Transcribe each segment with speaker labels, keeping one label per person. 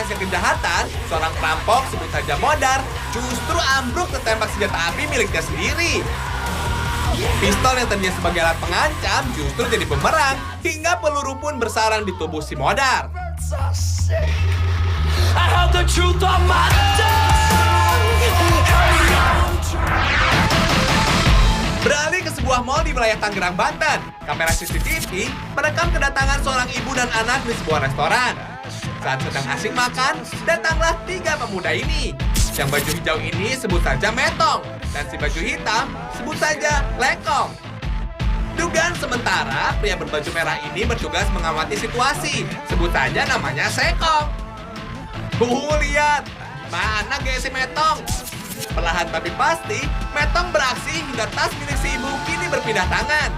Speaker 1: hasil kejahatan, seorang perampok sebut saja Modar justru ambruk tertembak senjata api miliknya sendiri. Pistol yang tadinya sebagai alat pengancam justru jadi pemerang, hingga peluru pun bersarang di tubuh si Modar. Beralih ke sebuah mal di wilayah Tangerang, Banten. Kamera CCTV merekam kedatangan seorang ibu dan anak di sebuah restoran. Saat sedang asik makan, datanglah 3 pemuda ini. Yang baju hijau ini sebut saja Metong, dan si baju hitam sebut saja Lekong. Dugaan sementara, pria berbaju merah ini bertugas mengamati situasi. Sebut saja namanya Sekong. Lihat, mana gaya si Metong? Perlahan tapi pasti, Metong beraksi hingga tas milik si ibu kini berpindah tangan.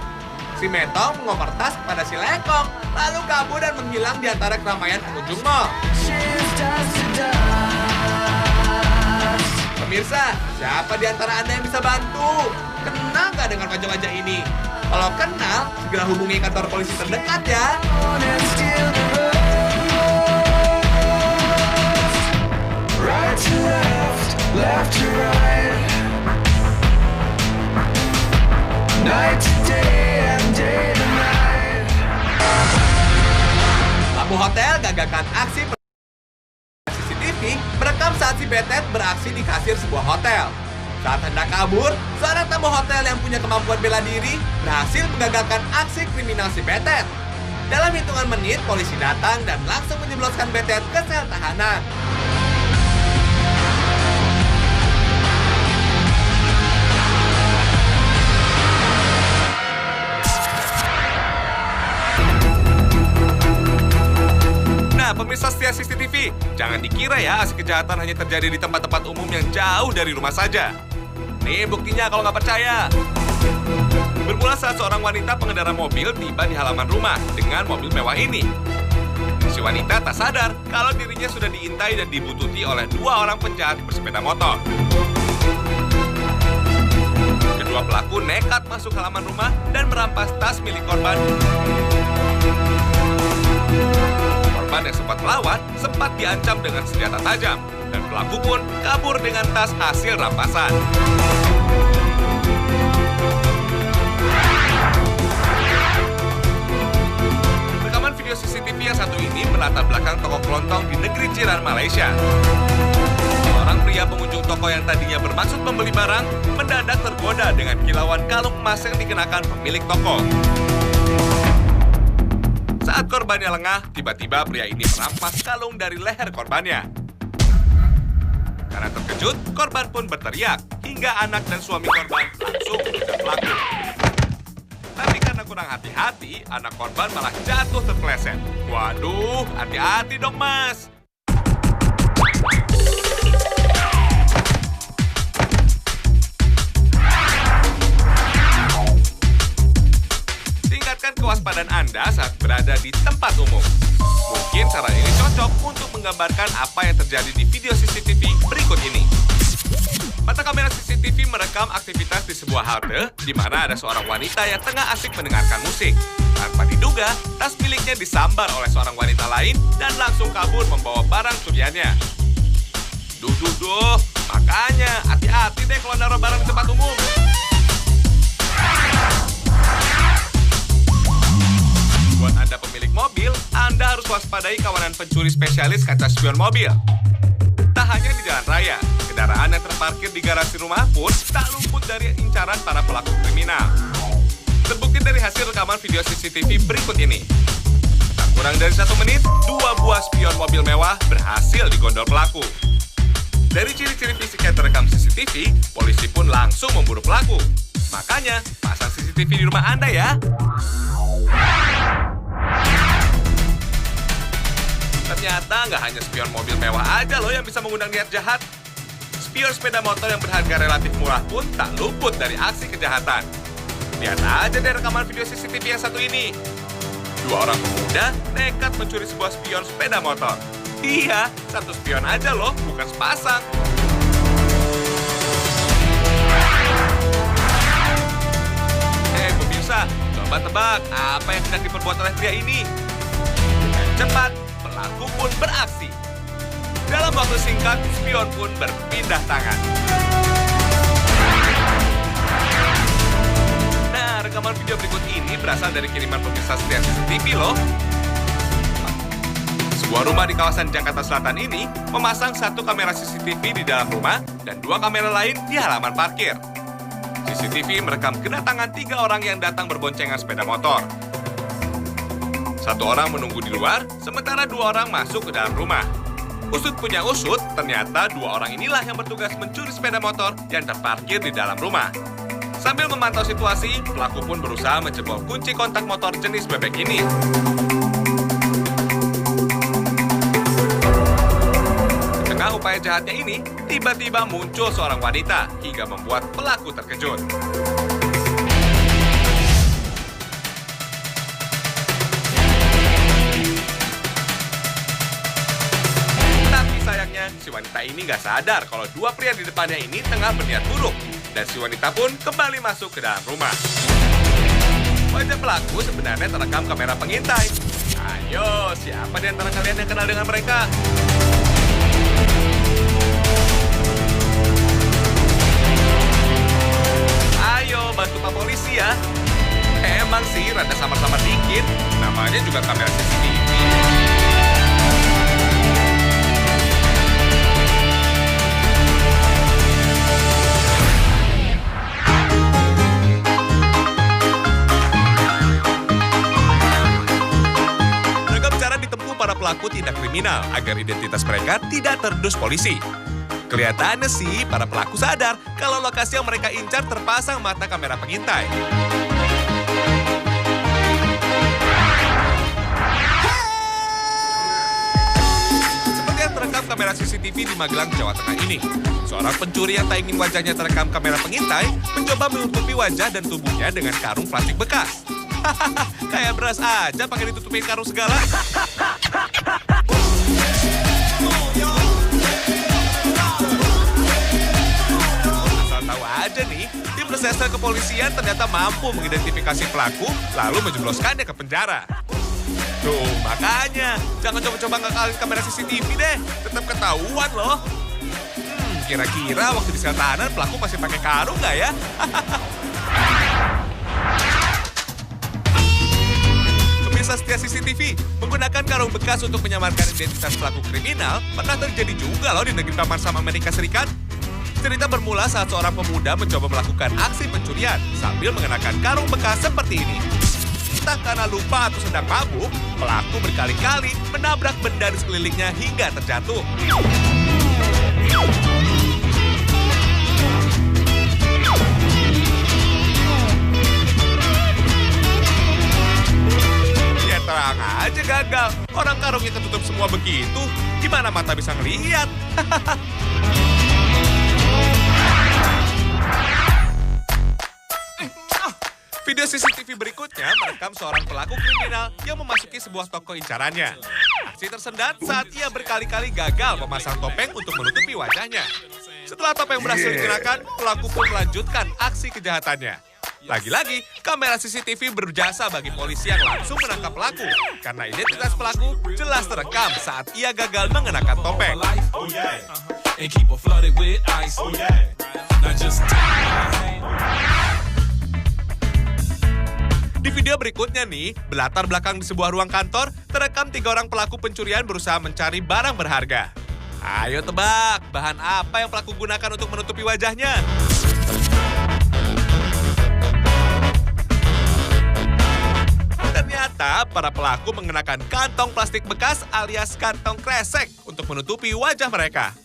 Speaker 1: Si Metong mengoper tas kepada si Lekong, lalu kabur dan menghilang di antara keramaian pengunjung mal. Pemirsa, siapa di antara Anda yang bisa bantu? Kenal nggak dengan wajah-wajah ini? Kalau kenal, segera hubungi kantor polisi terdekat ya. Right to left, left to right. Night to day and day to night. Labu Hotel gagalkan aksi CCTV merekam saat si Betet beraksi di kasir sebuah hotel. Saat hendak kabur, seorang tamu hotel yang punya kemampuan bela diri berhasil menggagalkan aksi kriminal si Betet. Dalam hitungan menit, polisi datang dan langsung menjebloskan Betet ke sel tahanan. Pemirsa setia CCTV, jangan dikira ya aksi kejahatan hanya terjadi di tempat-tempat umum yang jauh dari rumah saja. Nih buktinya kalau nggak percaya. Bermula saat seorang wanita pengendara mobil tiba di halaman rumah dengan mobil mewah ini. Si wanita tak sadar kalau dirinya sudah diintai dan dibuntuti oleh 2 orang penjahat bersepeda motor. Kedua pelaku nekat masuk halaman rumah dan merampas tas milik korban. Korban yang sempat melawan, sempat diancam dengan senjata tajam, dan pelaku pun kabur dengan tas hasil rampasan. Rekaman video CCTV yang satu ini melatar belakang toko kelontong di negeri jiran Malaysia. Seorang pria pengunjung toko yang tadinya bermaksud membeli barang, mendadak tergoda dengan kilauan kalung emas yang dikenakan pemilik toko. Saat korbannya lengah, tiba-tiba pria ini merampas kalung dari leher korbannya. Karena terkejut, korban pun berteriak, hingga anak dan suami korban langsung mengejar pelaku. Tapi karena kurang hati-hati, anak korban malah jatuh terpeleset. Waduh, hati-hati dong mas! Kewaspadaan Anda saat berada di tempat umum. Mungkin cara ini cocok untuk menggambarkan apa yang terjadi di video CCTV berikut ini. Mata kamera CCTV merekam aktivitas di sebuah halte di mana ada seorang wanita yang tengah asik mendengarkan musik. Tanpa diduga, tas miliknya disambar oleh seorang wanita lain dan langsung kabur membawa barang curiannya. Duh, makanya hati-hati deh kalau naruh barang di tempat umum. Buat Anda pemilik mobil, Anda harus waspadai kawanan pencuri spesialis kaca spion mobil. Tak hanya di jalan raya, kendaraan yang terparkir di garasi rumah pun tak luput dari incaran para pelaku kriminal. Terbukti dari hasil rekaman video CCTV berikut ini. Tak kurang dari 1 menit, 2 buah spion mobil mewah berhasil digondol pelaku. Dari ciri-ciri fisik yang terekam CCTV, polisi pun langsung memburu pelaku. Makanya, pasang CCTV di rumah Anda ya. Ternyata nggak hanya spion mobil mewah aja loh yang bisa mengundang niat jahat. Spion sepeda motor yang berharga relatif murah pun tak luput dari aksi kejahatan. Lihat aja deh rekaman video CCTV yang satu ini. 2 orang pemuda nekat mencuri sebuah spion sepeda motor. Iya, 1 spion aja loh, bukan sepasang. Pemirsa, coba tebak apa yang sedang diperbuat oleh pria ini. Dengan cepat, pelaku pun beraksi. Dalam waktu singkat, spion pun berpindah tangan. Nah, rekaman video berikut ini berasal dari kiriman pemirsa setia CCTV loh. Sebuah rumah di kawasan Jakarta Selatan ini memasang satu kamera CCTV di dalam rumah dan 2 kamera lain di halaman parkir. CCTV merekam kedatangan 3 orang yang datang berboncengan sepeda motor. 1 orang menunggu di luar, sementara 2 orang masuk ke dalam rumah. Usut punya usut, ternyata 2 orang inilah yang bertugas mencuri sepeda motor yang terparkir di dalam rumah. Sambil memantau situasi, pelaku pun berusaha menjebol kunci kontak motor jenis bebek ini. Di tengah upaya jahatnya ini, tiba-tiba muncul seorang wanita hingga membuat pelaku terkejut. Tapi sayangnya, si wanita ini nggak sadar kalau 2 pria di depannya ini tengah berniat buruk. Dan si wanita pun kembali masuk ke dalam rumah. Wajah pelaku sebenarnya terekam kamera pengintai. Ayo, siapa di antara kalian yang kenal dengan mereka? Ayo, bantu Pak Polisi ya. Emang sih, rada samar-samar dikit. Namanya juga kamera CCTV. Para pelaku tindak kriminal agar identitas mereka tidak terendus polisi. Kelihatannya sih para pelaku sadar kalau lokasi yang mereka incar terpasang mata kamera pengintai. Seperti yang terekam kamera CCTV di Magelang, Jawa Tengah ini. Seorang pencuri yang tak ingin wajahnya terekam kamera pengintai mencoba menutupi wajah dan tubuhnya dengan karung plastik bekas. Kayak beras aja pakai ditutupin karung segala. Asal tahu aja nih, tim reserse kepolisian ternyata mampu mengidentifikasi pelaku lalu menjebloskannya ke penjara. Tuh, makanya jangan coba-coba ngakalin kamera CCTV deh, tetap ketahuan loh. Kira-kira waktu di sel tahanan pelaku masih pakai karung nggak ya? Pemirsa setia CCTV, menggunakan karung bekas untuk menyamarkan identitas pelaku kriminal pernah terjadi juga loh di negeri paman sama Amerika Serikat. Cerita bermula saat seorang pemuda mencoba melakukan aksi pencurian sambil mengenakan karung bekas seperti ini. Entah karena lupa atau sedang mabuk, pelaku berkali-kali menabrak benda di sekelilingnya hingga terjatuh. Terang aja gagal. Orang karungnya ketutup semua begitu. Gimana mata bisa ngelihat? Video CCTV berikutnya merekam seorang pelaku kriminal yang memasuki sebuah toko incarannya. Aksi tersendat saat ia berkali-kali gagal memasang topeng untuk menutupi wajahnya. Setelah topeng berhasil dikenakan, pelaku pun melanjutkan aksi kejahatannya. Lagi-lagi, kamera CCTV berjasa bagi polisi yang langsung menangkap pelaku. Karena identitas pelaku jelas terekam saat ia gagal mengenakan topeng. Di video berikutnya nih, berlatar belakang di sebuah ruang kantor, terekam 3 orang pelaku pencurian berusaha mencari barang berharga. Ayo tebak, bahan apa yang pelaku gunakan untuk menutupi wajahnya? Ternyata para pelaku mengenakan kantong plastik bekas alias kantong kresek untuk menutupi wajah mereka.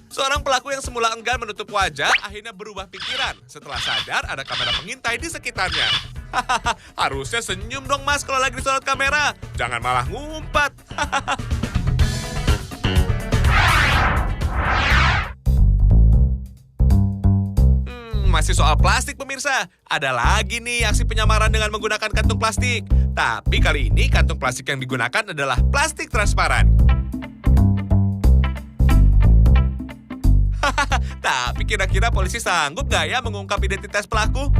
Speaker 1: Seorang pelaku yang semula enggan menutup wajah akhirnya berubah pikiran setelah sadar ada kamera pengintai di sekitarnya. Harusnya senyum dong mas kalau lagi disorot kamera, jangan malah ngumpat. Masih soal plastik pemirsa, ada lagi nih aksi penyamaran dengan menggunakan kantung plastik. Tapi kali ini kantung plastik yang digunakan adalah plastik transparan. Tapi kira-kira polisi sanggup nggak ya mengungkap identitas pelaku?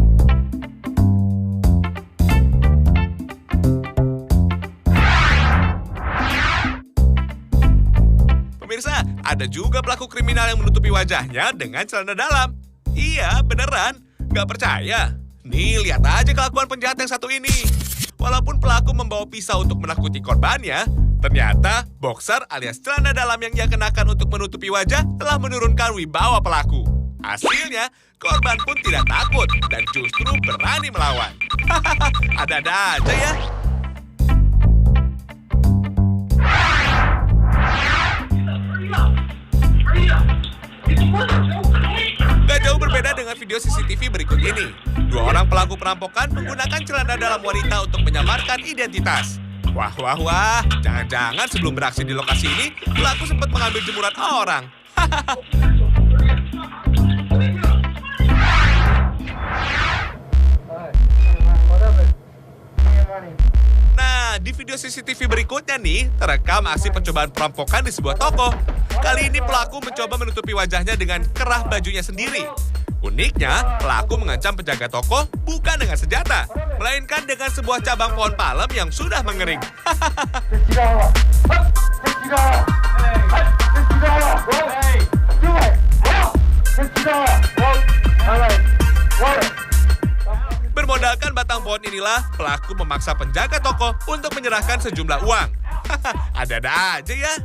Speaker 1: Ada juga pelaku kriminal yang menutupi wajahnya dengan celana dalam. Iya, beneran. Gak percaya? Nih, lihat aja kelakuan penjahat yang satu ini. Walaupun pelaku membawa pisau untuk menakuti korbannya, ternyata boxer alias celana dalam yang ia kenakan untuk menutupi wajah telah menurunkan wibawa pelaku. Hasilnya, korban pun tidak takut dan justru berani melawan. Ada-ada aja ya. Gak jauh berbeda dengan video CCTV berikut ini. Dua orang pelaku perampokan menggunakan celana dalam wanita untuk menyamarkan identitas. Wah, jangan-jangan sebelum beraksi di lokasi ini, pelaku sempat mengambil jemuran orang. Nah, di video CCTV berikutnya nih, terekam aksi percobaan perampokan di sebuah toko. Kali ini pelaku mencoba menutupi wajahnya dengan kerah bajunya sendiri. Uniknya, pelaku mengancam penjaga toko bukan dengan senjata, melainkan dengan sebuah cabang pohon palem yang sudah mengering. Bermodalkan batang pohon inilah, pelaku memaksa penjaga toko untuk menyerahkan sejumlah uang. Ada-ada aja ya.